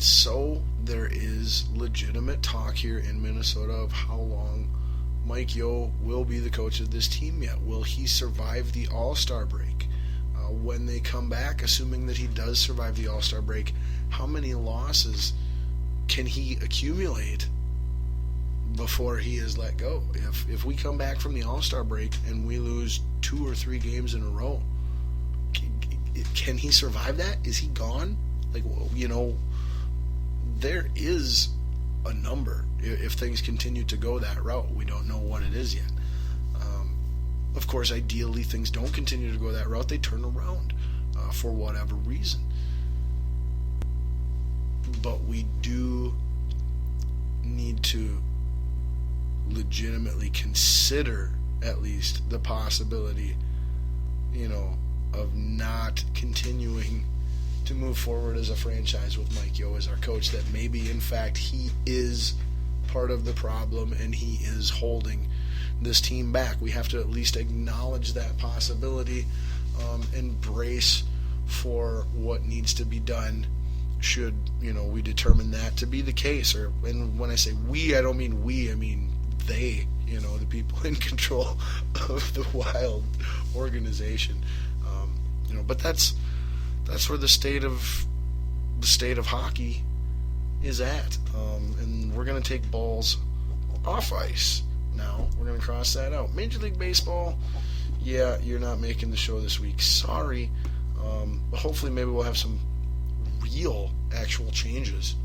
And so there is legitimate talk here in Minnesota of how long Mike Yeo will be the coach of this team yet. Will he survive the All-Star break? When they come back, assuming that he does survive the All-Star break, how many losses can he accumulate before he is let go? If we come back from the All-Star break and we lose 2 or 3 games in a row, can he survive that? Is he gone? There is a number if things continue to go that route. We don't know what it is yet. Of course, ideally, things don't continue to go that route. They turn around for whatever reason. But we do need to legitimately consider at least the possibility, of not continuing to move forward as a franchise with Mike Yeo as our coach, that maybe in fact he is part of the problem and he is holding this team back. We have to at least acknowledge that possibility, and brace for what needs to be done should we determine that to be the case. And when I say we, I don't mean we, I mean they, the people in control of the Wild organization. But that's where the state of hockey is at, and we're going to take balls off ice now. We're going to cross that out. Major League Baseball, yeah, you're not making the show this week. Sorry. But hopefully maybe we'll have some real actual changes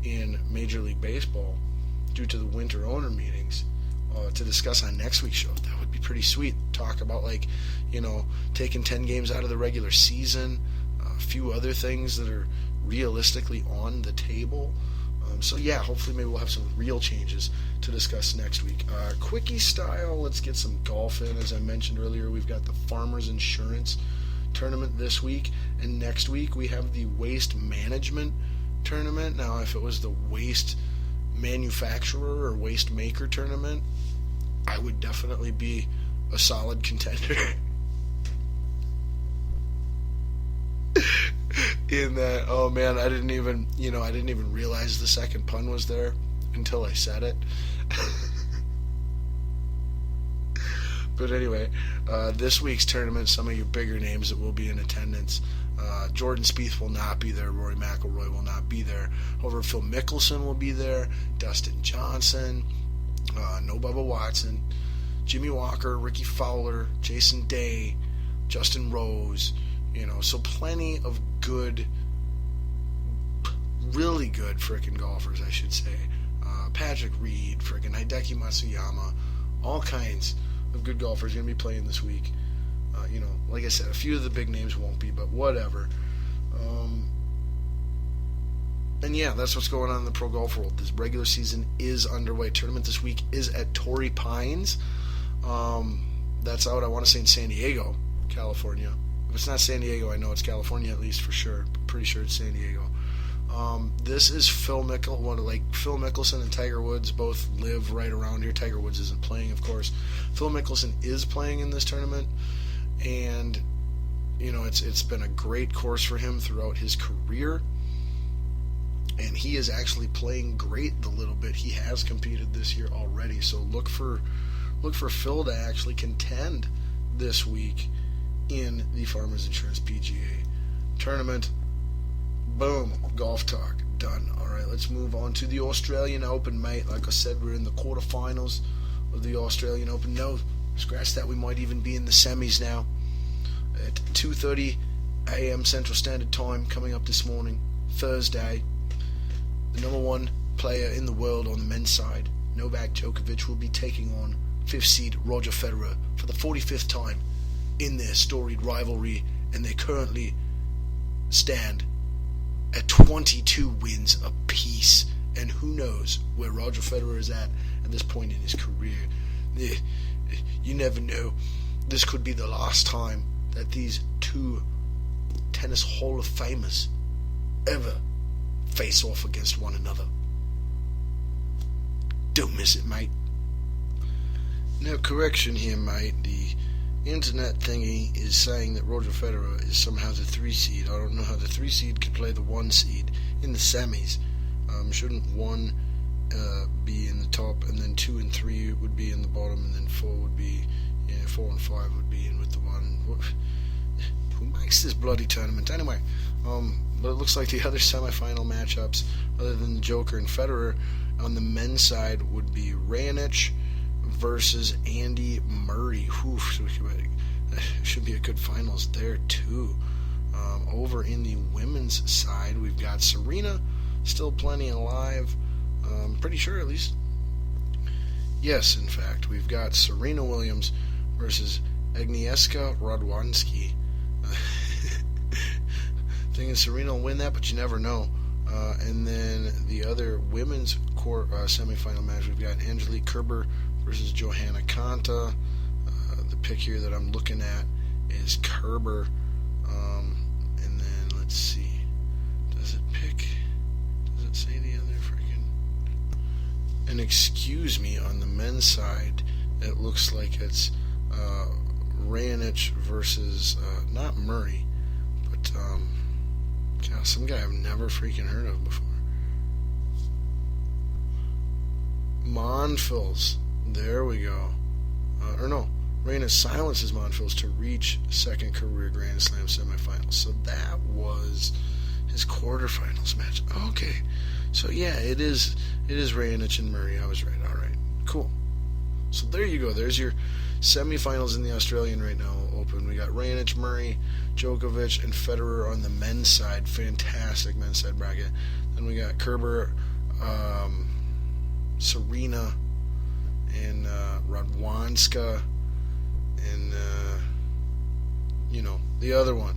in Major League Baseball due to the winter owner meetings to discuss on next week's show. That would be pretty sweet. Talk about taking 10 games out of the regular season, a few other things that are realistically on the table. So yeah, hopefully maybe we'll have some real changes to discuss next week. Quickie style, let's get some golf in. As I mentioned earlier, we've got the Farmers Insurance Tournament this week, and next week we have the Waste Management Tournament. Now, if it was the Waste Manufacturer or Waste Maker Tournament, I would definitely be a solid contender in that. Oh man, I didn't even realize the second pun was there until I said it. But anyway, this week's tournament, some of your bigger names that will be in attendance. Jordan Spieth will not be there. Rory McIlroy will not be there. However, Phil Mickelson will be there. Dustin Johnson, no Bubba Watson, Jimmy Walker, Ricky Fowler, Jason Day, Justin Rose. So plenty of good, really good frickin' golfers, I should say. Patrick Reed, frickin' Hideki Matsuyama, all kinds of good golfers going to be playing this week. Like I said, a few of the big names won't be, but whatever. And yeah, that's what's going on in the pro golf world. This regular season is underway. Tournament this week is at Torrey Pines. That's out, I want to say, in San Diego, California. If it's not San Diego, I know it's California at least for sure. Pretty sure it's San Diego. This is Phil Mickelson and Tiger Woods both live right around here. Tiger Woods isn't playing, of course. Phil Mickelson is playing in this tournament, and it's been a great course for him throughout his career, and he is actually playing great the little bit he has competed this year already. So look for Phil to actually contend this week in the Farmers Insurance PGA Tournament. Boom, golf talk done. All right, let's move on to the Australian Open, mate. Like I said, we're in the quarterfinals of the Australian Open. No, scratch that, we might even be in the semis now. At 2:30 a.m. Central Standard Time, coming up this morning, Thursday, the number one player in the world on the men's side, Novak Djokovic, will be taking on 5th seed Roger Federer for the 45th time in their storied rivalry, and they currently stand at 22 wins apiece. And who knows where Roger Federer is at this point in his career. You never know. This could be the last time that these two tennis Hall of Famers ever face off against one another. Don't miss it, mate. Now, correction here, mate. The internet thingy is saying that Roger Federer is somehow the 3 seed. I don't know how the 3 seed could play the 1 seed in the semis. Shouldn't 1 be in the top, and then 2 and 3 would be in the bottom, and then 4 would be, 4 and 5 would be in with the 1. Who makes this bloody tournament anyway? But it looks like the other semifinal matchups, other than the Joker and Federer, on the men's side would be Raonic versus Andy Murray. So should be a good finals there too. Over in the women's side, we've got Serena, still plenty alive. Pretty sure, at least. Yes, in fact, we've got Serena Williams versus Agnieszka Radwanski. Thinking Serena will win that, but you never know. And then the other women's semifinal match, we've got Angelique Kerber versus Johanna Konta. The pick here that I'm looking at is Kerber. And then let's see. Does it say the other freaking? And excuse me, on the men's side, it looks like it's Raonic versus not Murray, but some guy I've never freaking heard of before. Monfils. There we go. Raonic silences Monfils to reach second career Grand Slam semifinals. So that was his quarterfinals match. Okay. So yeah, it is Raonic and Murray. I was right. All right. Cool. So there you go. There's your semifinals in the Australian right now open. We got Raonic, Murray, Djokovic, and Federer on the men's side. Fantastic men's side bracket. Then we got Kerber, Serena, and Radwanska, and the other one.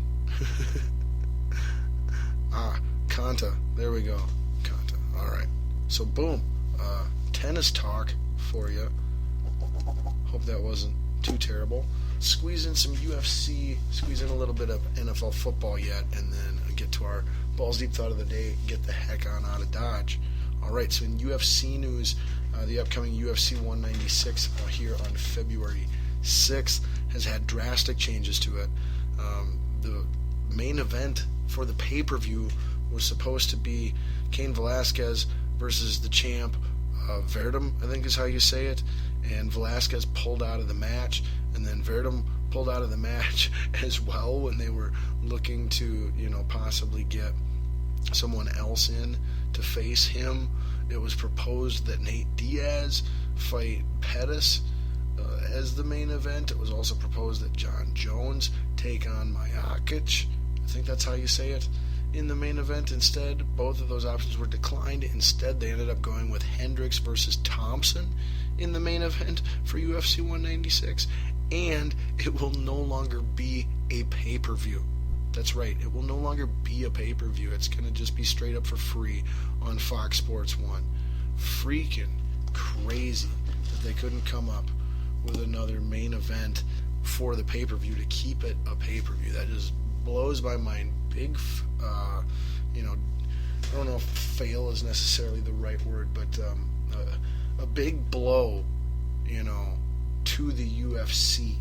Konta. There we go. Konta. All right. So boom, tennis talk for you. Hope that wasn't too terrible. Squeeze in some UFC, squeeze in a little bit of NFL football yet, and then get to our Balls Deep Thought of the Day, get the heck on out of Dodge. Alright, so in UFC news, the upcoming UFC 196 here on February 6th has had drastic changes to it. The main event for the pay-per-view was supposed to be Cain Velasquez versus the champ, Verdum, I think is how you say it, and Velasquez pulled out of the match, and then Verdum pulled out of the match as well when they were looking to, possibly get someone else in to face him. It was proposed that Nate Diaz fight Pettis as the main event. It was also proposed that John Jones take on Majakic, I think that's how you say it, in the main event instead. Both of those options were declined. Instead, they ended up going with Hendricks versus Thompson in the main event for UFC 196, and it will no longer be a pay-per-view. That's right, it will no longer be a pay-per-view. It's going to just be straight up for free on Fox Sports 1. Freaking crazy that they couldn't come up with another main event for the pay-per-view to keep it a pay-per-view. That just blows my mind. Big, I don't know if fail is necessarily the right word, but a big blow, to the UFC.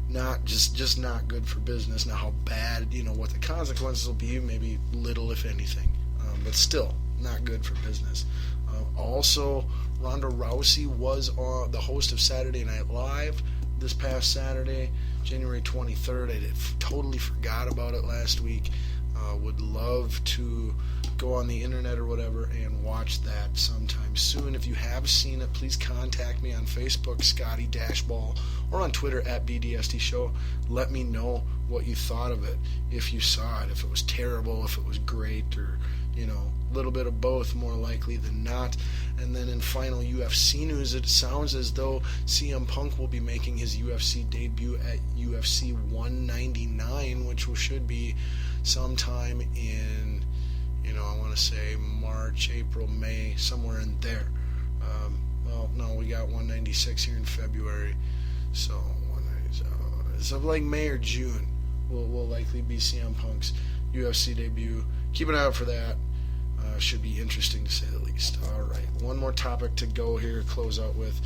Not just not good for business. Now, how bad, what the consequences will be, maybe little, if anything, but still not good for business. Also, Ronda Rousey was the host of Saturday Night Live this past Saturday, January 23rd. I totally forgot about it last week. Would love to go on the internet or whatever and watch that sometime soon. If you have seen it, please contact me on Facebook, Scotty Dashball, or on Twitter at BDST Show. Let me know what you thought of it, if you saw it, if it was terrible, if it was great, or a little bit of both, more likely than not. And then in final UFC news, it sounds as though CM Punk will be making his UFC debut at UFC 199, which should be sometime in, I want to say March, April, May, somewhere in there. We got 196 here in February, so it's like May or June will likely be CM Punk's UFC debut. Keep an eye out for that. Should be interesting to say the least. All right, one more topic to go here, close out with,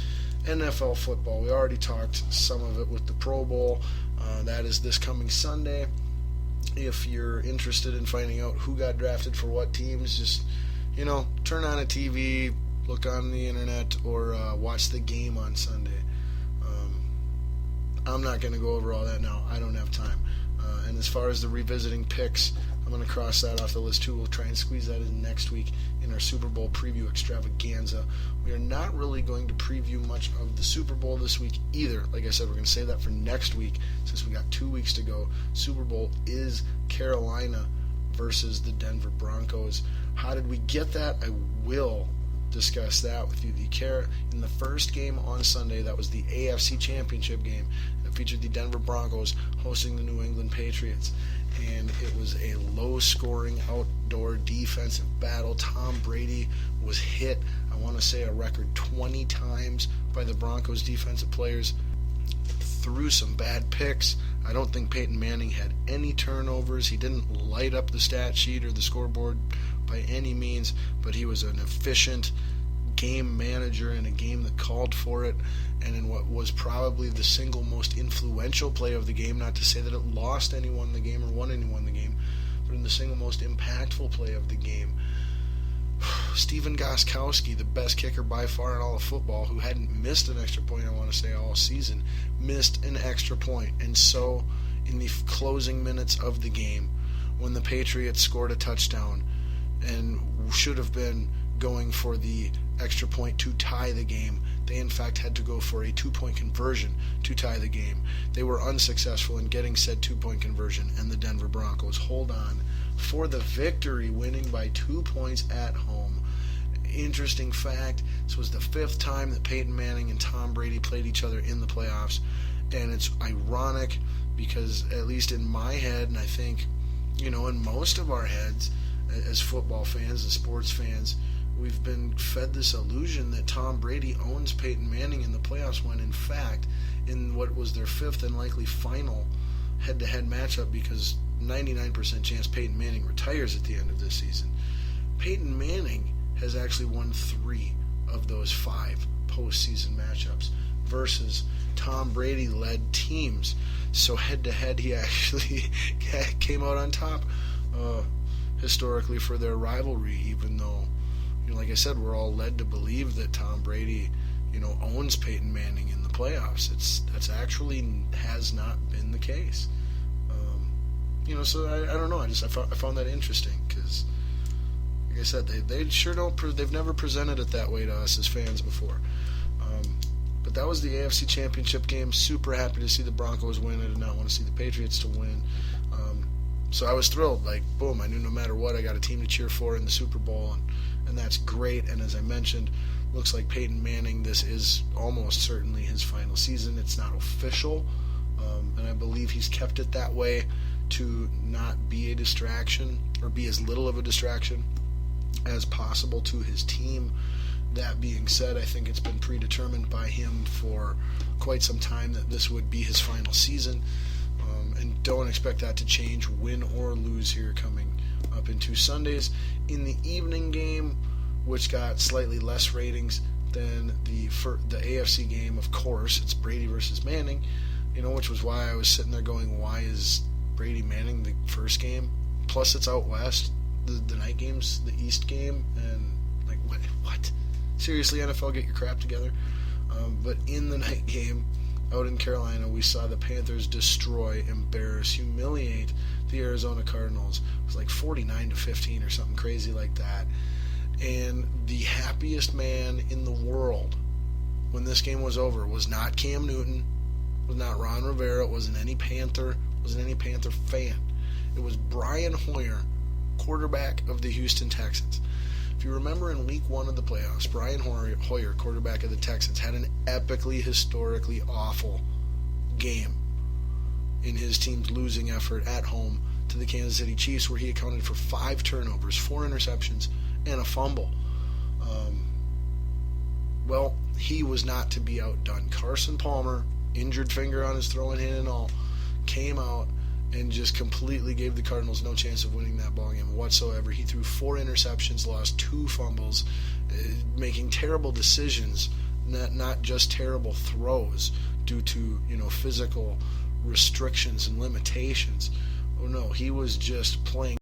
NFL football. We already talked some of it with the Pro Bowl. That is this coming Sunday. If you're interested in finding out who got drafted for what teams, just, turn on a TV, look on the internet, or watch the game on Sunday. I'm not going to go over all that now. I don't have time. And as far as the revisiting picks, I'm going to cross that off the list too. We'll try and squeeze that in next week in our Super Bowl preview extravaganza. We are not really going to preview much of the Super Bowl this week either. Like I said, we're going to save that for next week since we got 2 weeks to go. Super Bowl is Carolina versus the Denver Broncos. How did we get that? I will discuss that with you. In the first game on Sunday, that was the AFC Championship game. It featured the Denver Broncos hosting the New England Patriots. And it was a low-scoring outdoor defensive battle. Tom Brady was hit, I want to say a record 20 times by the Broncos defensive players. Threw some bad picks. I don't think Peyton Manning had any turnovers. He didn't light up the stat sheet or the scoreboard by any means, but he was an efficient game manager in a game that called for it, and in what was probably the single most influential play of the game, not to say that it lost anyone the game or won anyone the game, but in the single most impactful play of the game, Stephen Gostkowski, the best kicker by far in all of football, who hadn't missed an extra point, I want to say, all season, missed an extra point. And so, in the closing minutes of the game, when the Patriots scored a touchdown and should have been going for the extra point to tie the game, they in fact had to go for a 2-point conversion to tie the game. They were unsuccessful in getting said 2-point conversion, and the Denver Broncos hold on for the victory, winning by 2 points at home. Interesting fact, this was the 5th time that Peyton Manning and Tom Brady played each other in the playoffs, and it's ironic because, at least in my head, and I think, in most of our heads as football fans and sports fans, we've been fed this illusion that Tom Brady owns Peyton Manning in the playoffs, when in fact, in what was their 5th and likely final head-to-head matchup, because 99% chance Peyton Manning retires at the end of this season, Peyton Manning has actually won 3 of those 5 postseason matchups versus Tom Brady-led teams. So head-to-head, he actually came out on top historically for their rivalry, even though, like I said, we're all led to believe that Tom Brady, owns Peyton Manning in the playoffs. That's actually has not been the case. So I don't know. I found that interesting because, like I said, they sure don't. They've never presented it that way to us as fans before. But that was the AFC Championship game. Super happy to see the Broncos win. I did not want to see the Patriots to win. So I was thrilled. Like, boom, I knew no matter what, I got a team to cheer for in the Super Bowl, and that's great. And as I mentioned, looks like Peyton Manning, this is almost certainly his final season. It's not official, and I believe he's kept it that way to not be a distraction, or be as little of a distraction as possible to his team. That being said, I think it's been predetermined by him for quite some time that this would be his final season, and don't expect that to change, win or lose, here coming up in 2 Sundays. In the evening game, which got slightly less ratings than the AFC game, of course, it's Brady versus Manning, which was why I was sitting there going, why is Brady Manning the first game? Plus it's out west, the night game's the East game, and like, what? Seriously, NFL, get your crap together. But in the night game out in Carolina, we saw the Panthers destroy, embarrass, humiliate the Arizona Cardinals. It was like 49-15 or something crazy like that. And the happiest man in the world when this game was over was not Cam Newton, was not Ron Rivera, it wasn't any Panther fan. It was Brian Hoyer, quarterback of the Houston Texans. If you remember, in week 1 of the playoffs, Brian Hoyer, quarterback of the Texans, had an epically, historically awful game in his team's losing effort at home to the Kansas City Chiefs, where he accounted for 5 turnovers, 4 interceptions, and a fumble. Well, he was not to be outdone. Carson Palmer, injured finger on his throwing hand and all, came out and just completely gave the Cardinals no chance of winning that ballgame whatsoever. He threw 4 interceptions, lost 2 fumbles, making terrible decisions not just terrible throws due to physical restrictions and limitations. Oh no, he was just playing